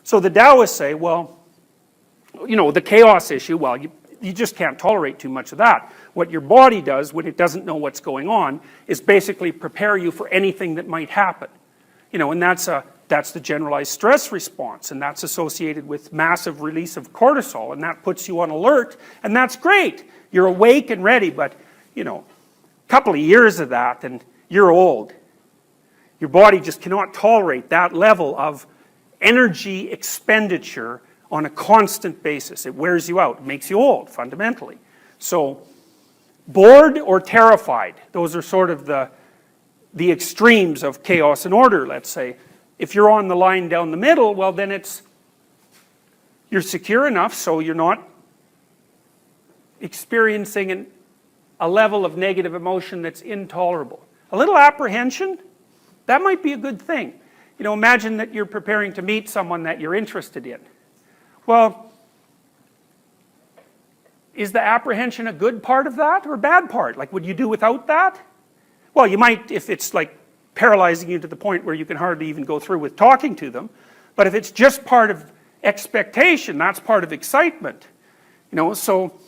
So the Taoists say, well, you know, the chaos issue, well, you just can't tolerate too much of that. What your body does when it doesn't know what's going on is basically prepare you for anything that might happen. You know, and that's the generalized stress response, and that's associated with massive release of cortisol, and that puts you on alert, and that's great. You're awake and ready, but, you know, a couple of years of that and you're old. Your body just cannot tolerate that level of energy expenditure on a constant basis. It wears you out. It makes you old, fundamentally. So, bored or terrified, those are sort of the extremes of chaos and order, let's say. If you're on the line down the middle, well then you're secure enough so you're not experiencing a level of negative emotion that's intolerable. A little apprehension, that might be a good thing. You know, imagine that you're preparing to meet someone that you're interested in. Well, is the apprehension a good part of that or a bad part? Like, would you do without that? Well, you might if it's like paralyzing you to the point where you can hardly even go through with talking to them. But if it's just part of expectation, that's part of excitement. You know, so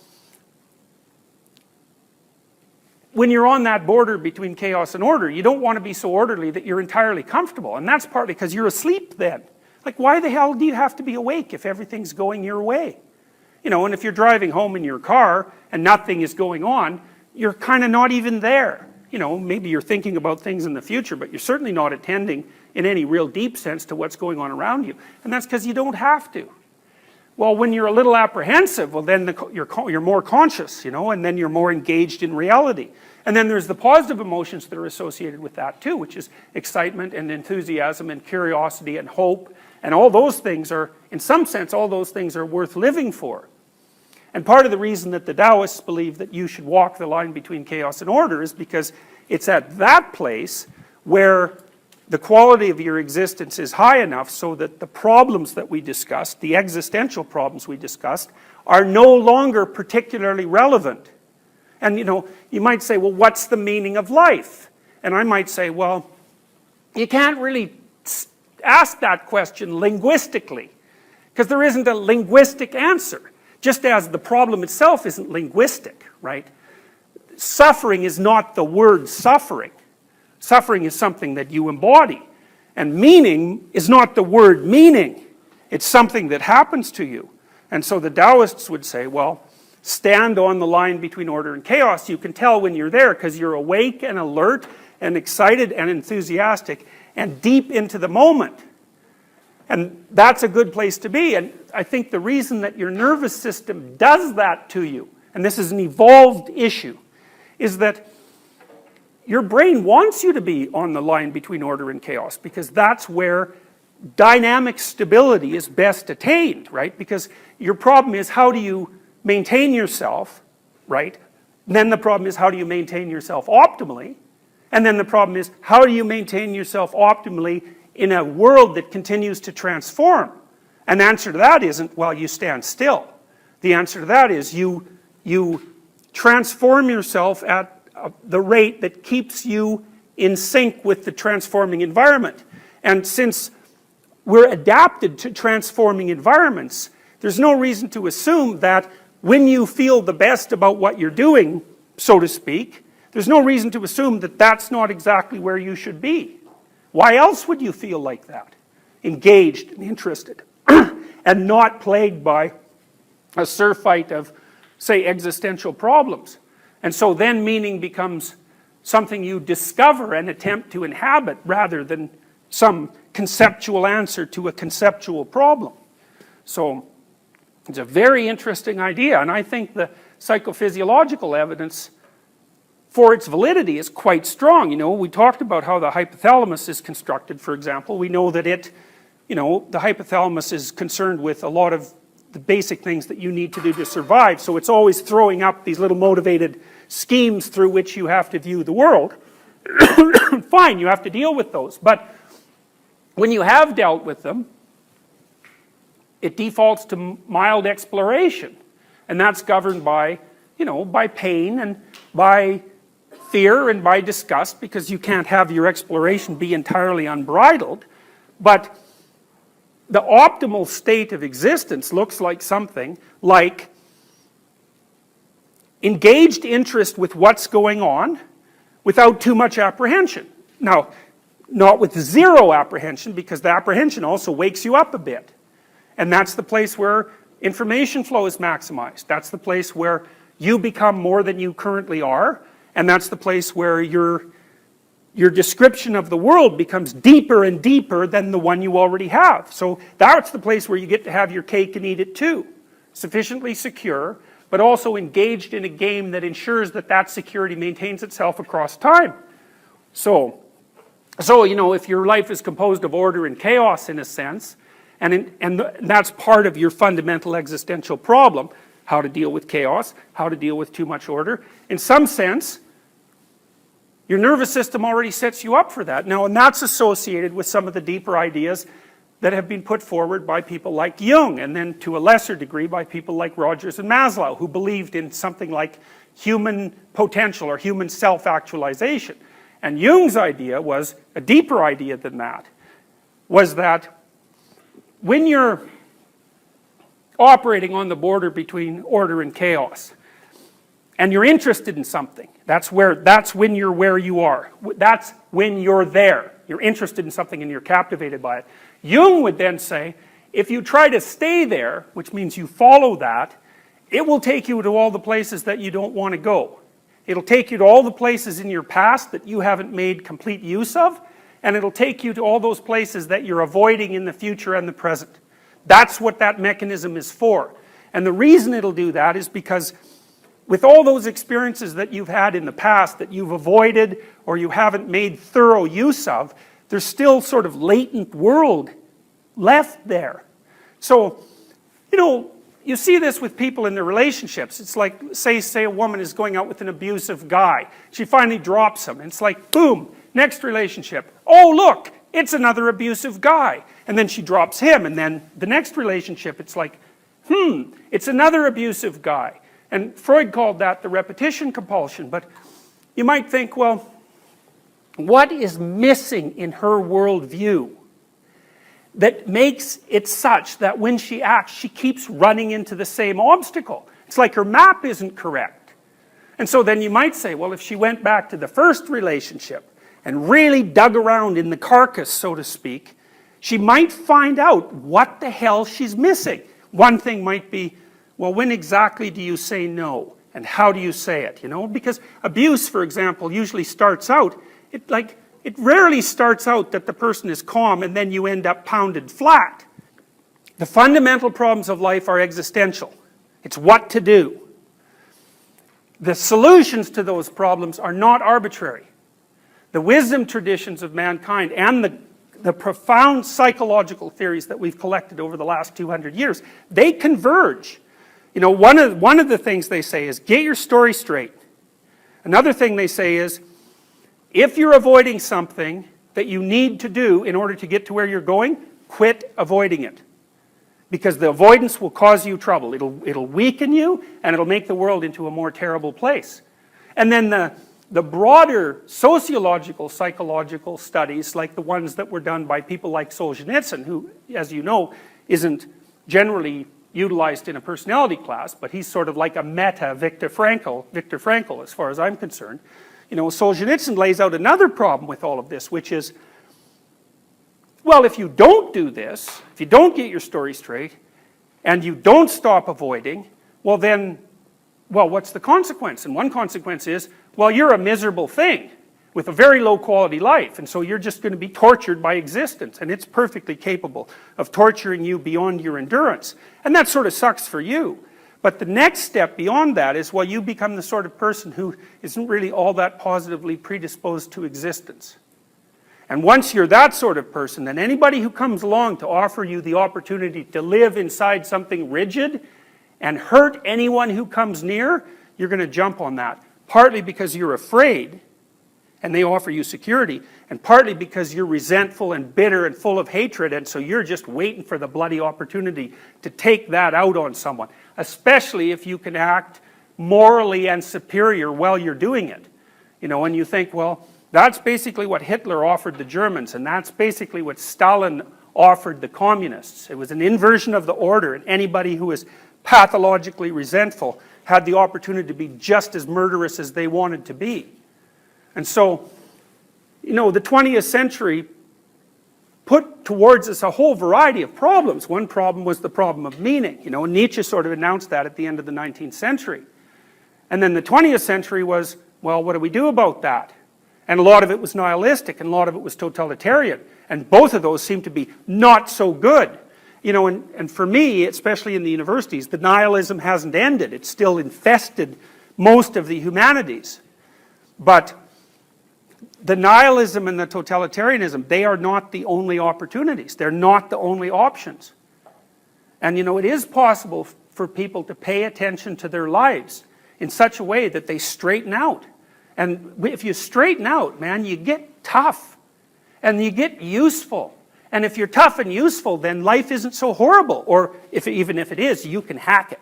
when you're on that border between chaos and order, you don't want to be so orderly that you're entirely comfortable. And that's partly because you're asleep then. Like, why the hell do you have to be awake if everything's going your way? You know, and if you're driving home in your car and nothing is going on, you're kind of not even there. You know, maybe you're thinking about things in the future, but you're certainly not attending in any real deep sense to what's going on around you. And that's because you don't have to. Well, when you're a little apprehensive, well then you're more conscious, you know, and then you're more engaged in reality. And then there's the positive emotions that are associated with that too, which is excitement and enthusiasm and curiosity and hope. And all those things are, in some sense, all those things are worth living for. And part of the reason that the Taoists believe that you should walk the line between chaos and order is because it's at that place where the quality of your existence is high enough so that the problems that we discussed, the existential problems we discussed, are no longer particularly relevant. And you know, you might say, well, what's the meaning of life? And I might say, well, you can't really ask that question linguistically, because there isn't a linguistic answer. Just as the problem itself isn't linguistic, right? Suffering is not the word suffering. Suffering is something that you embody. And meaning is not the word meaning. It's something that happens to you. And so the Taoists would say, well, stand on the line between order and chaos. You can tell when you're there because you're awake and alert and excited and enthusiastic and deep into the moment. And that's a good place to be. And I think the reason that your nervous system does that to you, and this is an evolved issue, is that your brain wants you to be on the line between order and chaos, because that's where dynamic stability is best attained, right? Because your problem is, how do you maintain yourself, right? And then the problem is, how do you maintain yourself optimally? And then the problem is, how do you maintain yourself optimally in a world that continues to transform? And the answer to that isn't, well, you stand still. The answer to that is you transform yourself at the rate that keeps you in sync with the transforming environment. And since we're adapted to transforming environments, there's no reason to assume that when you feel the best about what you're doing, so to speak, there's no reason to assume that that's not exactly where you should be. Why else would you feel like that? Engaged and interested and not plagued by a surfeit of, say, existential problems. And so then meaning becomes something you discover and attempt to inhabit rather than some conceptual answer to a conceptual problem. So it's a very interesting idea, and I think the psychophysiological evidence for its validity is quite strong. You know, we talked about how the hypothalamus is constructed, for example. We know that the hypothalamus is concerned with a lot of the basic things that you need to do to survive, so it's always throwing up these little motivated schemes through which you have to view the world. Fine, you have to deal with those, but when you have dealt with them, it defaults to mild exploration, and that's governed by, by pain and by fear and by disgust, because you can't have your exploration be entirely unbridled. But the optimal state of existence looks like something like engaged interest with what's going on without too much apprehension. Now, not with zero apprehension, because the apprehension also wakes you up a bit. And that's the place where information flow is maximized. That's the place where you become more than you currently are, and that's the place where your description of the world becomes deeper and deeper than the one you already have. So that's the place where you get to have your cake and eat it too. Sufficiently secure, but also engaged in a game that ensures that that security maintains itself across time. So you know, if your life is composed of order and chaos in a sense, and that's part of your fundamental existential problem, how to deal with chaos, how to deal with too much order, in some sense, your nervous system already sets you up for that. Now, and that's associated with some of the deeper ideas that have been put forward by people like Jung, and then to a lesser degree by people like Rogers and Maslow, who believed in something like human potential or human self-actualization. And Jung's idea was a deeper idea than that, was that when you're operating on the border between order and chaos, and you're interested in something, that's when you're where you are. That's when you're there. You're interested in something and you're captivated by it. Jung would then say, if you try to stay there, which means you follow that, it will take you to all the places that you don't want to go. It'll take you to all the places in your past that you haven't made complete use of, and it'll take you to all those places that you're avoiding in the future and the present. That's what that mechanism is for. And the reason it'll do that is because with all those experiences that you've had in the past that you've avoided or you haven't made thorough use of, there's still sort of latent world left there. So, you know, you see this with people in their relationships. It's like, say a woman is going out with an abusive guy. She finally drops him. And it's like, boom, next relationship. Oh, look, it's another abusive guy. And then she drops him. And then the next relationship, it's like, it's another abusive guy. And Freud called that the repetition compulsion. But you might think, well, what is missing in her worldview that makes it such that when she acts, she keeps running into the same obstacle? It's like her map isn't correct. And so then you might say, well, if she went back to the first relationship and really dug around in the carcass, so to speak, she might find out what the hell she's missing. One thing might be, well, when exactly do you say no? And how do you say it? You know, because abuse, for example, usually starts out, it rarely starts out that the person is calm and then you end up pounded flat. The fundamental problems of life are existential. It's what to do. The solutions to those problems are not arbitrary. The wisdom traditions of mankind and the profound psychological theories that we've collected over the last 200 years, they converge. You know, one of the things they say is, get your story straight. Another thing they say is, if you're avoiding something that you need to do in order to get to where you're going, quit avoiding it. Because the avoidance will cause you trouble. It'll weaken you, and it'll make the world into a more terrible place. And then the broader sociological, psychological studies, like the ones that were done by people like Solzhenitsyn, who, as you know, isn't generally utilized in a personality class, but he's sort of like a meta Viktor Frankl, as far as I'm concerned. You know, Solzhenitsyn lays out another problem with all of this, which is, well, if you don't do this, if you don't get your story straight, and you don't stop avoiding, well then, well, what's the consequence? And one consequence is, well, you're a miserable thing with a very low quality life, and so you're just going to be tortured by existence, and it's perfectly capable of torturing you beyond your endurance. And that sort of sucks for you. But the next step beyond that is, well, you become the sort of person who isn't really all that positively predisposed to existence. And once you're that sort of person, then anybody who comes along to offer you the opportunity to live inside something rigid and hurt anyone who comes near, you're going to jump on that. Partly because you're afraid, and they offer you security, and partly because you're resentful and bitter and full of hatred, and so you're just waiting for the bloody opportunity to take that out on someone, especially if you can act morally and superior while you're doing it. You know, and you think, well, that's basically what Hitler offered the Germans, and that's basically what Stalin offered the communists. It was an inversion of the order, and anybody who was pathologically resentful had the opportunity to be just as murderous as they wanted to be. And so, you know, the 20th century put towards us a whole variety of problems. One problem was the problem of meaning. You know, Nietzsche sort of announced that at the end of the 19th century. And then the 20th century was, well, what do we do about that? And a lot of it was nihilistic, and a lot of it was totalitarian. And both of those seem to be not so good. You know, and for me, especially in the universities, the nihilism hasn't ended. It's still infested most of the humanities. But the nihilism and the totalitarianism, they are not the only opportunities. They're not the only options. And you know, it is possible for people to pay attention to their lives in such a way that they straighten out. And if you straighten out, man, you get tough and you get useful. And if you're tough and useful, then life isn't so horrible. Or even if it is, you can hack it.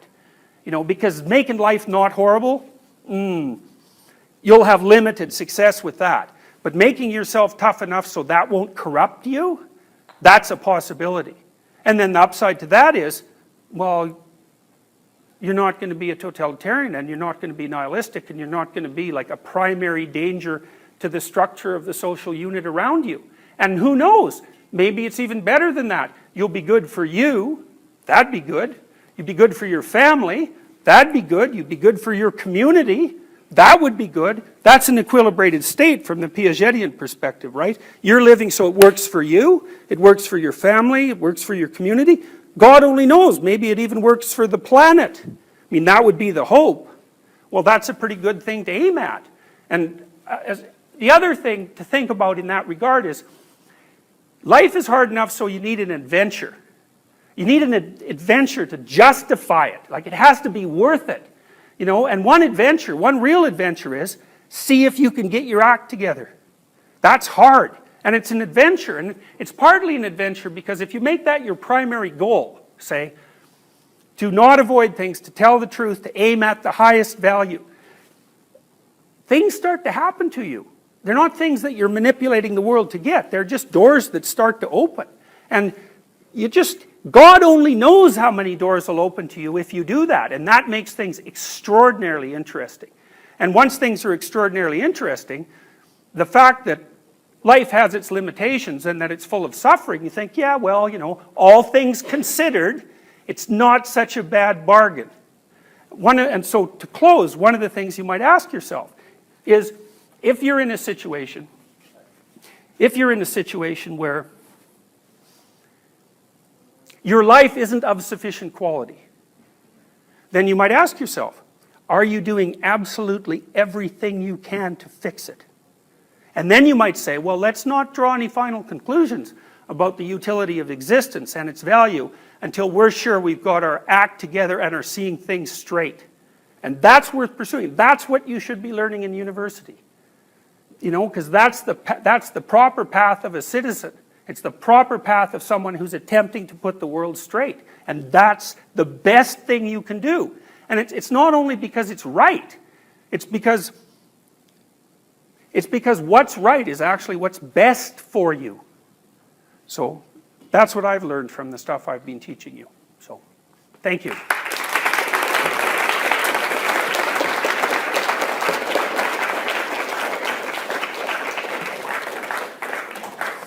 You know, because making life not horrible, you'll have limited success with that. But making yourself tough enough so that won't corrupt you, that's a possibility. And then the upside to that is, well, you're not going to be a totalitarian, and you're not going to be nihilistic, and you're not going to be like a primary danger to the structure of the social unit around you. And who knows, maybe it's even better than that. You'll be good for you, that'd be good. You'd be good for your family, that'd be good. You'd be good for your community, that would be good. That's an equilibrated state from the Piagetian perspective, right? You're living so it works for you, it works for your family, it works for your community. God only knows, maybe it even works for the planet. I mean, that would be the hope. Well, that's a pretty good thing to aim at. And the other thing to think about in that regard is, life is hard enough, so you need an adventure. You need an adventure to justify it. Like, it has to be worth it. You know, and one adventure, one real adventure is, see if you can get your act together. That's hard. And it's an adventure. And it's partly an adventure because if you make that your primary goal, say, to not avoid things, to tell the truth, to aim at the highest value, things start to happen to you. They're not things that you're manipulating the world to get. They're just doors that start to open. And you just, God only knows how many doors will open to you if you do that. And that makes things extraordinarily interesting. And once things are extraordinarily interesting, the fact that life has its limitations and that it's full of suffering, you think, yeah, well, you know, all things considered, it's not such a bad bargain. And so to close, one of the things you might ask yourself is, if you're in a situation where your life isn't of sufficient quality, then you might ask yourself, are you doing absolutely everything you can to fix it? And then you might say, well, let's not draw any final conclusions about the utility of existence and its value until we're sure we've got our act together and are seeing things straight. And that's worth pursuing. That's what you should be learning in university. You know, because that's the proper path of a citizen. It's the proper path of someone who's attempting to put the world straight. And that's the best thing you can do. And it's not only because it's right. It's because what's right is actually what's best for you. So that's what I've learned from the stuff I've been teaching you. So thank you.